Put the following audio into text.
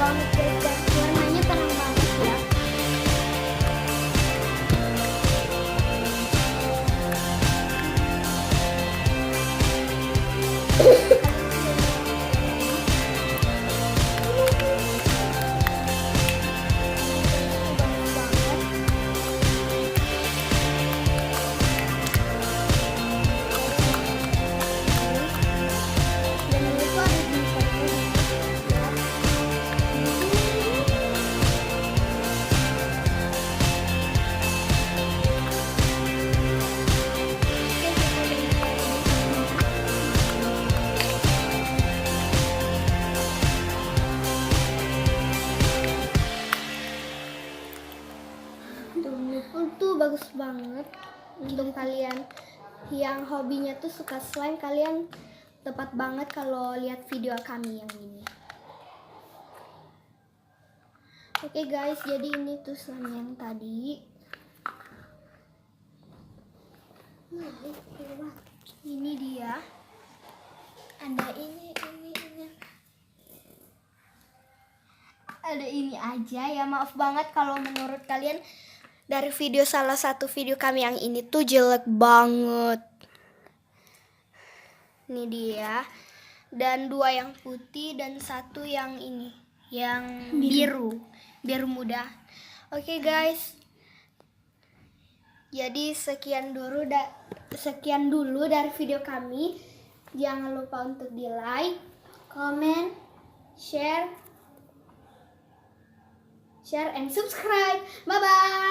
banget guys, dan warnanya terang banget ya. Tuh bagus banget untuk kalian yang hobinya tuh suka slime, kalian tepat banget kalau lihat video kami yang ini. Oke guys, jadi ini tuh slime yang tadi. Ini dia. Ada ini. Ada ini aja ya, maaf banget kalau menurut kalian dari video salah satu video kami yang ini tuh jelek banget. Ini dia. Dan 2 yang putih dan 1 yang ini, yang biru muda. Oke guys. Jadi sekian dulu dari video kami. Jangan lupa untuk di-like, comment, share and subscribe. Bye bye.